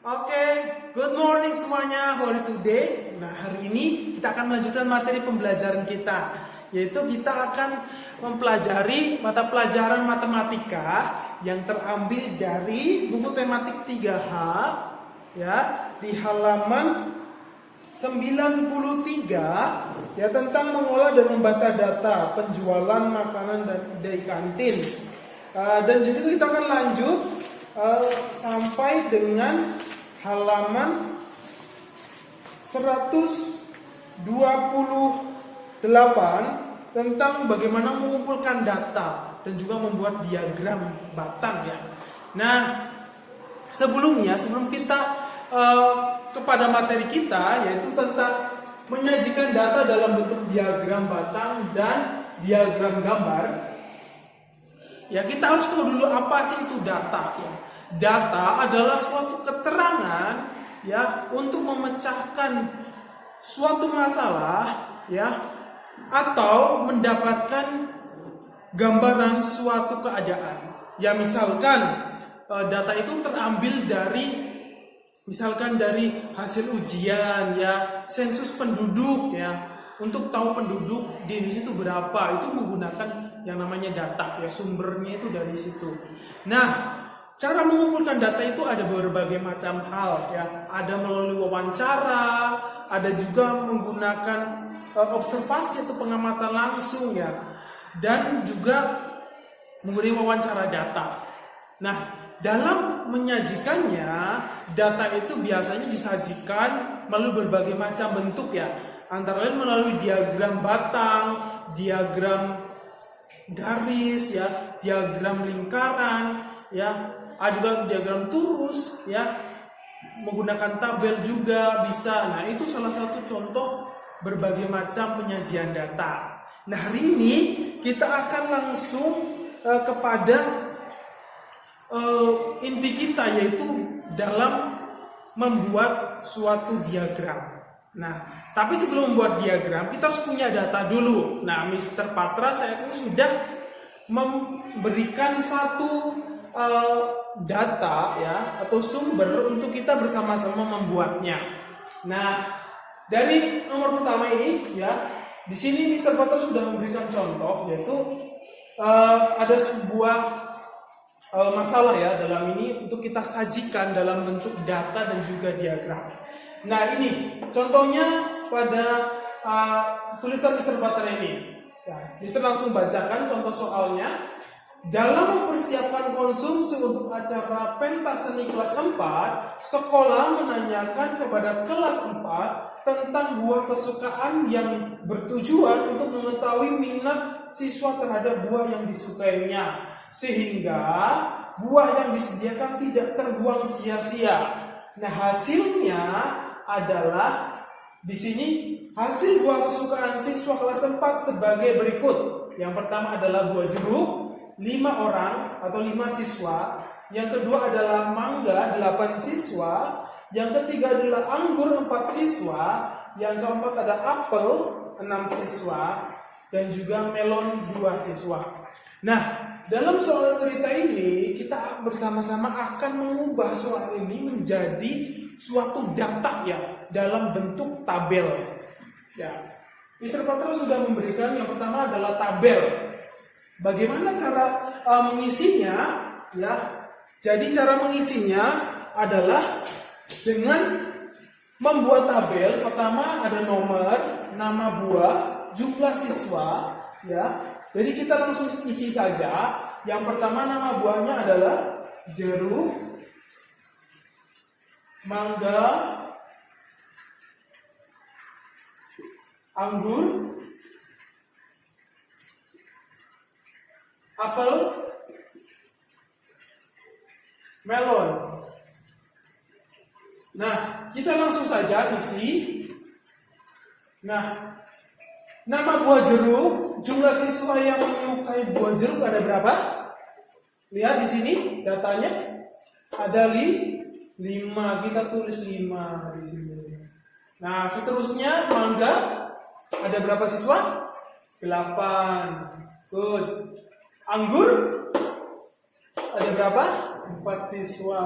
Oke, good morning semuanya. How are you today? Nah, hari ini kita akan melanjutkan materi pembelajaran kita, yaitu kita akan mempelajari mata pelajaran matematika yang terambil dari buku tematik 3H ya, di halaman 93 ya, tentang mengolah dan membaca data penjualan makanan dan ide kantin. Dan juga kita akan lanjut sampai dengan halaman 128 tentang bagaimana mengumpulkan data dan juga membuat diagram batang ya. Nah, sebelum kita kepada materi kita, yaitu tentang menyajikan data dalam bentuk diagram batang dan diagram gambar, ya kita harus tahu dulu apa sih itu data ya. Data adalah suatu keterangan ya untuk memecahkan suatu masalah ya, atau mendapatkan gambaran suatu keadaan. Ya misalkan data itu terambil dari hasil ujian ya, sensus penduduk ya. Untuk tahu penduduk di Indonesia itu berapa, itu menggunakan yang namanya data ya, sumbernya itu dari situ. Nah, cara mengumpulkan data itu ada berbagai macam hal ya. Ada melalui wawancara, ada juga menggunakan observasi atau pengamatan langsung ya, dan juga menggunakan wawancara data. Nah, dalam menyajikannya, data itu biasanya disajikan melalui berbagai macam bentuk ya. Antara lain melalui diagram batang, diagram garis ya, diagram lingkaran ya, ada juga diagram turus ya, menggunakan tabel juga bisa. Nah, itu salah satu contoh berbagai macam penyajian data. Nah, hari ini kita akan langsung kepada inti kita, yaitu dalam membuat suatu diagram. Nah, tapi sebelum membuat diagram, kita harus punya data dulu. Nah, Mr. Patra saya pun sudah memberikan satu data ya, atau sumber untuk kita bersama-sama membuatnya. Nah, dari nomor pertama ini ya, di sini Mr. Patra sudah memberikan contoh, yaitu ada sebuah masalah ya dalam ini untuk kita sajikan dalam bentuk data dan juga diagram. Nah, ini contohnya pada tulisan Mr. Patra ini. Ya, Mr. langsung bacakan contoh soalnya. Dalam mempersiapkan konsumsi untuk acara pentas seni kelas 4, sekolah menanyakan kepada kelas 4 tentang buah kesukaan yang bertujuan untuk mengetahui minat siswa terhadap buah yang disukainya, sehingga buah yang disediakan tidak terbuang sia-sia. Nah, hasilnya adalah di sini hasil buah kesukaan siswa kelas 4 sebagai berikut. Yang pertama adalah buah jeruk 5 orang atau 5 siswa. Yang kedua adalah mangga 8 siswa. Yang ketiga adalah anggur 4 siswa. Yang keempat ada apel 6 siswa dan juga melon 2 siswa. Nah, dalam soal cerita ini kita bersama-sama akan mengubah soal ini menjadi suatu data ya, dalam bentuk tabel. Ya, Mr. Patra sudah memberikan yang pertama adalah tabel. Bagaimana cara mengisinya? Ya, jadi cara mengisinya adalah dengan membuat tabel. Pertama ada nomor, nama buah, jumlah siswa. Ya, jadi kita langsung isi saja. Yang pertama nama buahnya adalah jeruk, mangga, anggur, apel, melon. Nah, kita langsung saja isi. Nah, nama buah jeruk, jumlah siswa yang menyukai buah jeruk ada berapa? Lihat di sini datanya ada 5, kita tulis 5 di sini. Nah, seterusnya mangga ada berapa siswa? 8. Good. Anggur ada berapa? 4 siswa.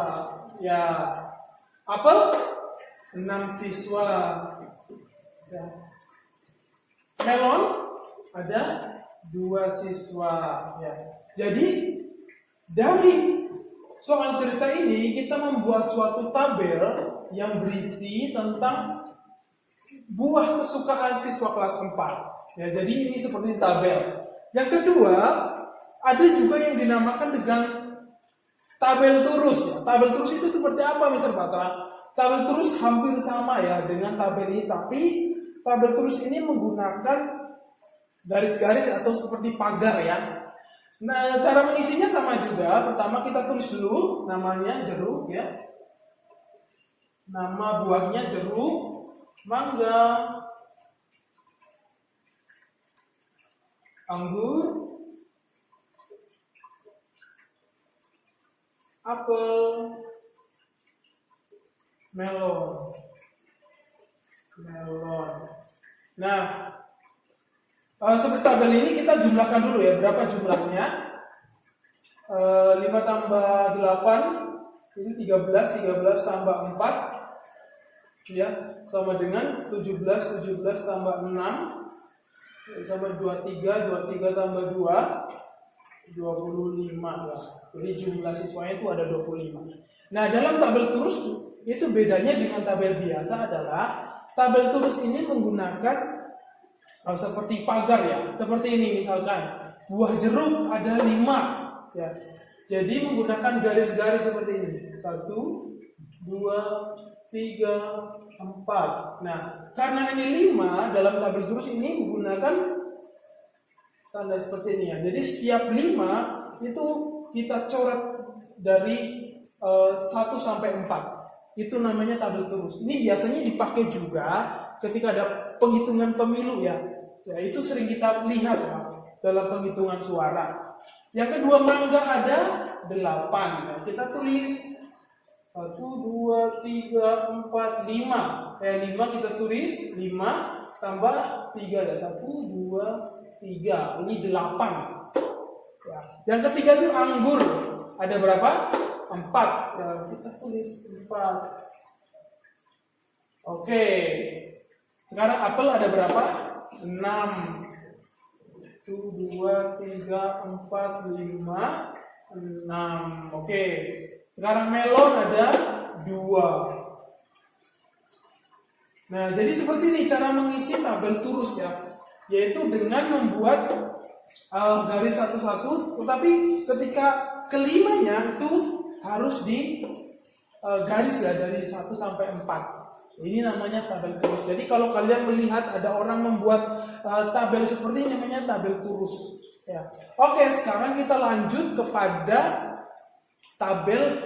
Ya. Apel 6 siswa. Ya. Melon ada 2 siswa. Ya. Jadi dari soal cerita ini kita membuat suatu tabel yang berisi tentang buah kesukaan siswa kelas 4. Ya, jadi ini seperti tabel. Yang kedua, ada juga yang dinamakan dengan tabel turus. Ya. Tabel turus itu seperti apa, Mr. Patra? Tabel turus hampir sama ya dengan tabel ini, tapi tabel turus ini menggunakan garis-garis atau seperti pagar ya. Nah, cara mengisinya sama juga. Pertama kita tulis dulu namanya jeruk ya. Nama buahnya jeruk, mangga, anggur, apel, melon. Nah, seperti tabel ini kita jumlahkan dulu ya, berapa jumlahnya? 5 tambah 8 ini 13, 13 tambah 4 ya, sama dengan 17, 17 tambah 6 sama 23, 23 tambah 2 25 ya. Jadi jumlah siswanya itu ada 25. Nah, dalam tabel turus itu bedanya dengan tabel biasa adalah tabel turus ini menggunakan seperti pagar ya. Seperti ini misalkan buah jeruk ada 5 ya. Jadi menggunakan garis-garis seperti ini. 1 2 3 4. Nah, karena ini 5 dalam tabel turus ini menggunakan tanda seperti ini ya. Jadi setiap 5 itu kita coret dari 1 sampai 4. Itu namanya tabel turus. Ini biasanya dipakai juga ketika ada penghitungan pemilu ya. Ya, itu sering kita lihat ya, dalam penghitungan suara. Yang kedua, mangga ada 8. Nah, kita tulis 1 2 3 4 5. 5 kita tulis 5 tambah 3 ada 1 2 3. Ini 8. Ya. Yang ketiga itu anggur. Ada berapa? 4. Ya, kita tulis 4. Oke. Sekarang apel ada berapa? 6. 1 2 3 4 5 6. Oke. Sekarang melon ada 2. Nah, jadi seperti ini cara mengisi tabel turus ya, yaitu dengan membuat garis satu-satu, tetapi ketika kelimanya itu harus di garis ya dari 1 sampai 4. Ini namanya tabel turus. Jadi kalau kalian melihat ada orang membuat tabel seperti ini namanya tabel turus ya. Oke, sekarang kita lanjut kepada tabel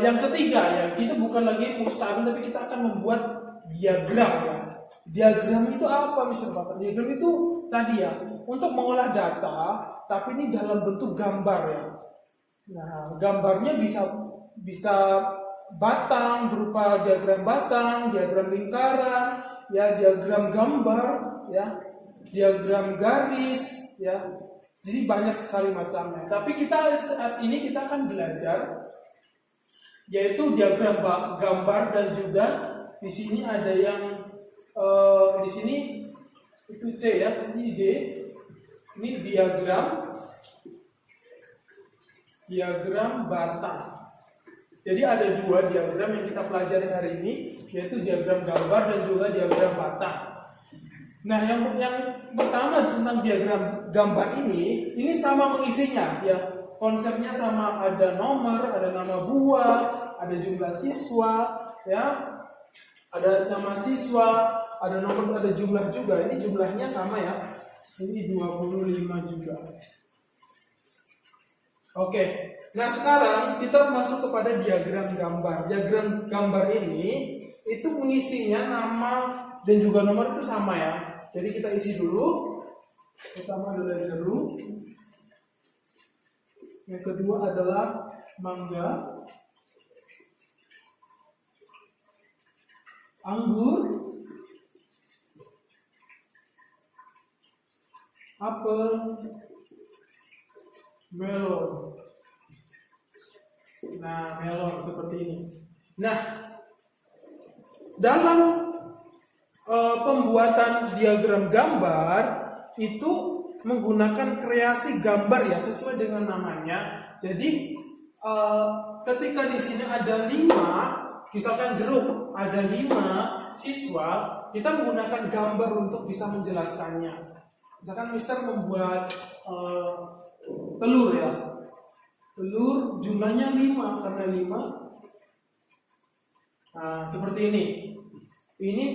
yang ketiga ya. Kita bukan lagi mengulas tabel, tapi kita akan membuat diagram ya. Diagram itu apa Mr. Bapak? Diagram itu tadi ya, untuk mengolah data, tapi ini dalam bentuk gambar ya. Nah, gambarnya bisa batang berupa diagram batang, diagram lingkaran, ya, diagram gambar, ya, diagram garis, ya. Jadi banyak sekali macamnya. Tapi kita saat ini kita akan belajar yaitu diagram gambar, dan juga di sini ada yang di sini itu C ya, ini D. Ini diagram batang. Jadi ada 2 diagram yang kita pelajari hari ini, yaitu diagram gambar dan juga diagram batang. Nah, yang pertama tentang diagram gambar ini sama mengisinya ya. Konsepnya sama, ada nomor, ada nama buah, ada jumlah siswa, ya. Ada nama siswa, ada nomor, ada jumlah juga. Ini jumlahnya sama ya. Ini 25 juga. Oke. Nah, sekarang kita masuk kepada diagram gambar. Diagram gambar ini itu mengisinya nama dan juga nomor itu sama ya. Jadi kita isi dulu. Pertama adalah jeruk. Yang kedua adalah mangga, anggur, apel, melon. Nah, melon seperti ini. Nah, dalam pembuatan diagram gambar itu menggunakan kreasi gambar ya, sesuai dengan namanya. Jadi ketika di sini ada 5, misalkan jeruk, ada 5 siswa, kita menggunakan gambar untuk bisa menjelaskannya. Misalkan Mister membuat telur ya, telur jumlahnya 5, karena 5. Nah, seperti ini. Ini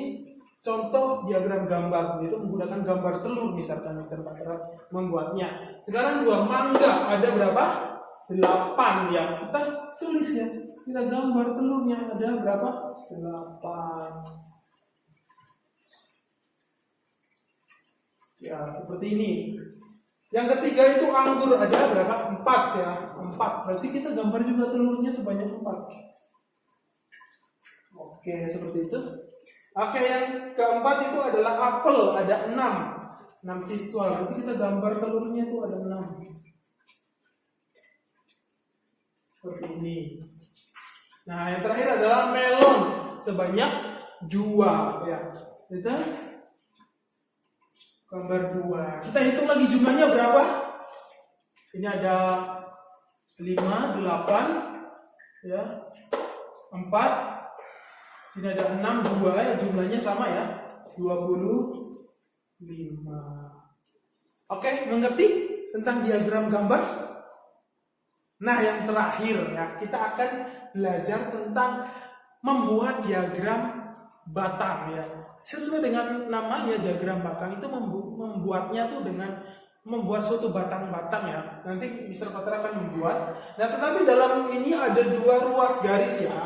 contoh diagram gambar, itu menggunakan gambar telur, misalkan Mister Patra membuatnya. Sekarang 2 mangga, ada berapa? 8 ya. Kita tulis ya, kita gambar telurnya ada berapa? 8. Ya, seperti ini. Yang ketiga itu anggur, ada berapa? 4 ya. 4. Berarti kita gambar juga telurnya sebanyak 4. Oke, seperti itu. Oke, yang keempat itu adalah apel, ada 6 siswa. Berarti kita gambar telurnya itu ada 6. Seperti ini. Nah, yang terakhir adalah melon, sebanyak 2 ya. Kita gambar 2. Kita hitung lagi jumlahnya berapa? Ini ada 5, 8 ya. 4. Sini ada 6, 2 ya, jumlahnya sama ya, 25. Oke, mengerti tentang diagram gambar? Nah, yang terakhir ya, kita akan belajar tentang membuat diagram batang ya. Sesuai dengan namanya, diagram batang itu membuatnya tuh dengan membuat suatu batang-batang ya. Nanti Mr. Patra akan membuat. Nah, tetapi dalam ini ada 2 ruas garis ya.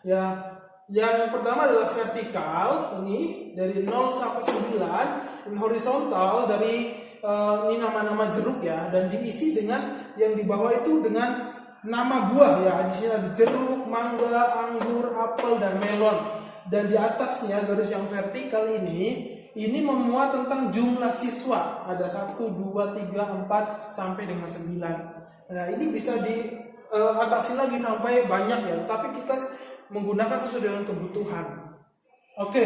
Ya, yang pertama adalah vertikal, ini dari 0 sampai 9, dan horizontal dari ini nama-nama jeruk ya, dan diisi dengan yang di bawah itu dengan nama buah ya. Di sini ada jeruk, mangga, anggur, apel, dan melon. Dan di atasnya garis yang vertikal ini memuat tentang jumlah siswa. Ada 1, 2, 3, 4 sampai dengan 9. Nah, ini bisa diatasi lagi sampai banyak ya, tapi kita menggunakan sesuai dengan kebutuhan. Oke,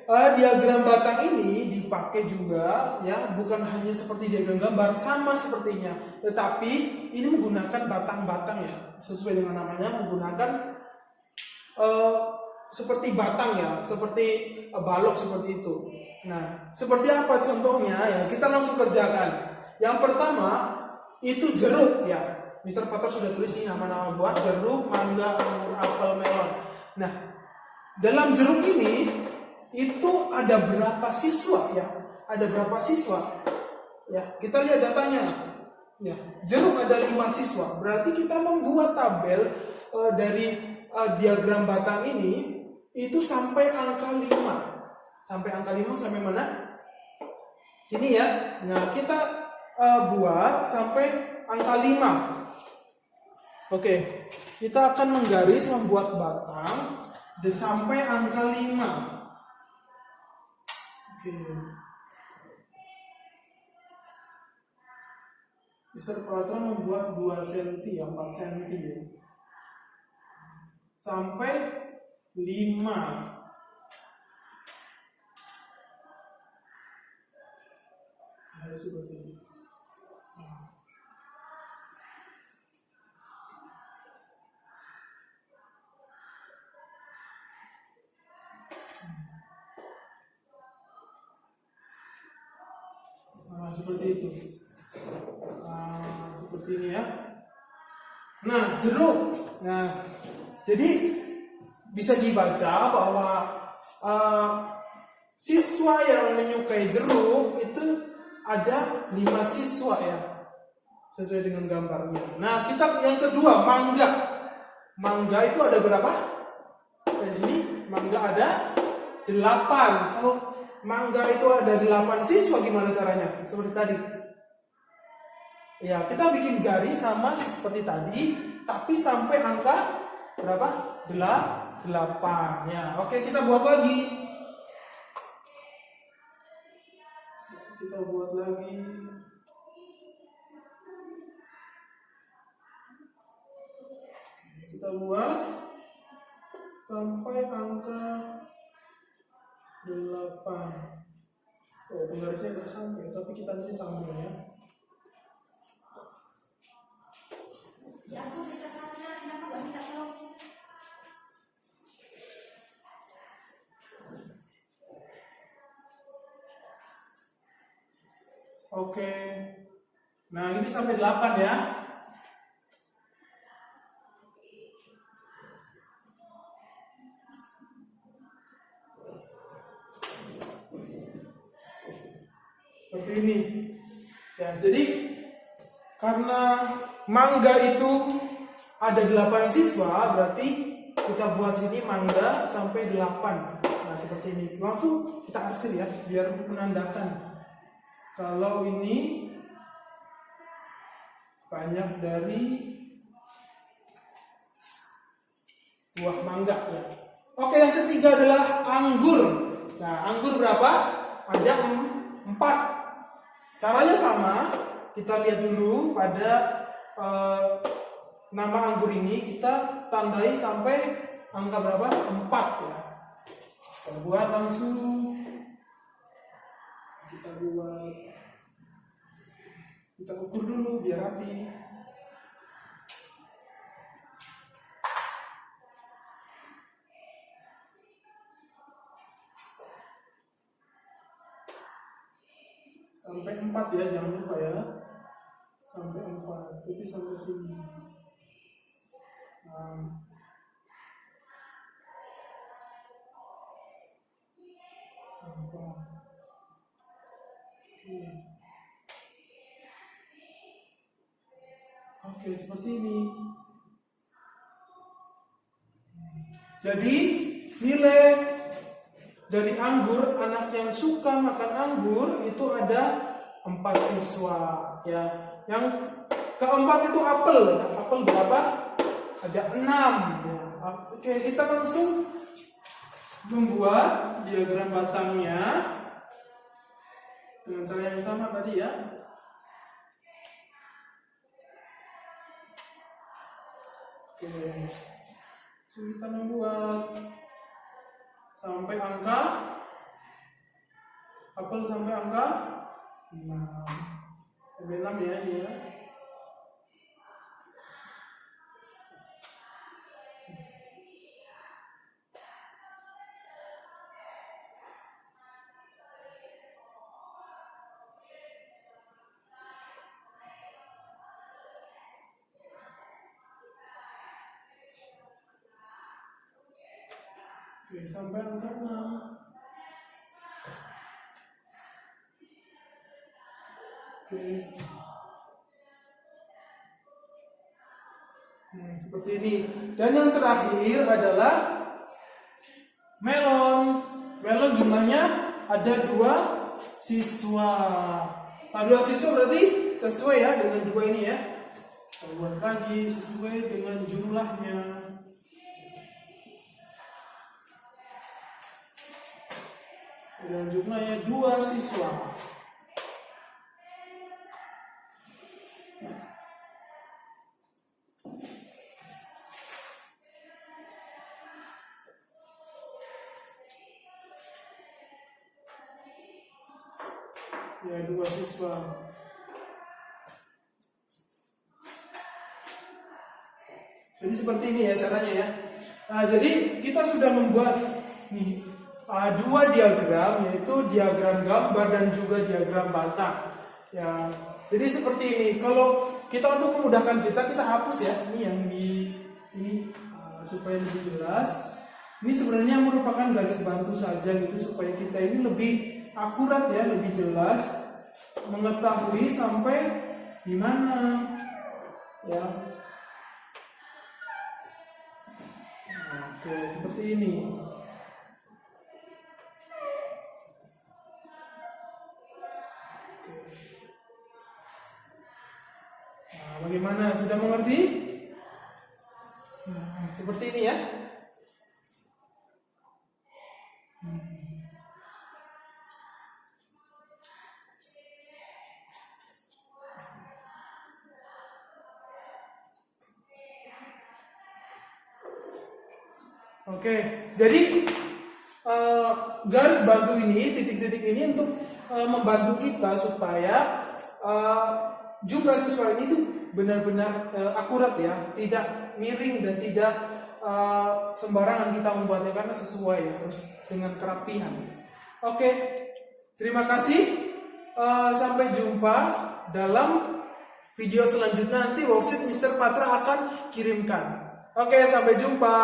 diagram batang ini dipakai juga ya, bukan hanya seperti diagram gambar, sama sepertinya, tetapi ini menggunakan batang-batang ya, sesuai dengan namanya, menggunakan seperti batang ya, seperti balok seperti itu. Nah, seperti apa contohnya ya? Kita langsung kerjakan. Yang pertama itu jeruk ya. Mr. Patra sudah tulis ini nama-nama buah: jeruk, mangga, anggur, apel, melon. Nah, dalam jeruk ini itu ada berapa siswa ya? Ada berapa siswa? Ya, kita lihat datanya. Ya, jeruk ada 5 siswa. Berarti kita membuat tabel dari diagram batang ini itu sampai angka 5. Sampai angka 5 sampai mana? Sini ya. Nah, kita buat sampai angka 5. Oke, kita akan menggaris membuat batang sampai angka 5. Oke. Mr. Patra membuat 2 cm ya, 4 cm ya. Sampai 5. Harus seperti ini. Nah, seperti itu. Seperti ini ya. Nah, jeruk. Nah, jadi bisa dibaca bahwa siswa yang menyukai jeruk itu ada 5 siswa ya, sesuai dengan gambarnya. Nah, kita yang kedua, mangga. Mangga itu ada berapa? Di sini mangga ada 8. Kalau mangga itu ada 8 siswa, gimana caranya? Seperti tadi. Ya, kita bikin garis sama seperti tadi, tapi sampai angka berapa? 8. Ya, oke, kita buat lagi. Kita buat lagi. Kita buat sampai angka 8. Oh, penggarisnya nggak sampai, tapi kita nanti sambung ya. Ya aku bisa tanya, kenapa gak minta tolong sih? Oke. Nah, ini sampai 8 ya. Seperti ini. Ya, jadi karena mangga itu ada 8 siswa, berarti kita buat sini mangga sampai 8. Nah, seperti ini. Langsung kita arsil ya, biar menandakan kalau ini banyak dari buah mangga ya. Oke, yang ketiga adalah anggur. Nah, anggur berapa? Ada 4. Caranya sama. Kita lihat dulu pada nama anggur ini kita tandai sampai angka berapa? 4 ya. Kita buat langsung. Kita ukur dulu biar rapi. Sampai 4 ya, jangan lupa ya. Sampai 4, berarti sampai sini. Nah. Oke, seperti ini. Jadi nilai dari anggur, anak yang suka makan anggur itu ada 4 siswa ya. Yang keempat itu apel. Apel berapa? Ada 6 ya. Oke, kita langsung membuat diagram batangnya dengan cara yang sama tadi ya. Oke, so, kita membuat sampai angka apel sampai angka 6 sampai 6 ya ini ya. Oke, sampai angka 6. Oke. Seperti ini. Dan yang terakhir adalah melon. Melon jumlahnya ada 2 siswa. Nah, 2 siswa berarti sesuai ya dengan 2 ini ya. Kita buat lagi sesuai dengan jumlahnya. Dan jumlahnya 2 siswa. Ya, 2 siswa. Jadi seperti ini ya caranya ya. Nah, jadi kita sudah membuat nih 2 diagram, yaitu diagram gambar dan juga diagram batang. Ya, jadi seperti ini. Kalau kita untuk memudahkan kita hapus ya. Ini yang di ini supaya lebih jelas. Ini sebenarnya merupakan garis bantu saja gitu supaya kita ini lebih akurat ya, lebih jelas mengetahui sampai di mana ya. Oke, seperti ini. Nah, bagaimana? Sudah mengerti? Nah, seperti ini ya. Oke, jadi garis bantu ini, titik-titik ini untuk membantu kita supaya jumlah siswa ini tuh benar-benar akurat ya, tidak miring dan tidak sembarangan kita membuatnya, karena sesuai ya, harus dengan kerapihan. Oke, terima kasih. Sampai jumpa dalam video selanjutnya, nanti worksheet Mr. Patra akan kirimkan. Oke, sampai jumpa.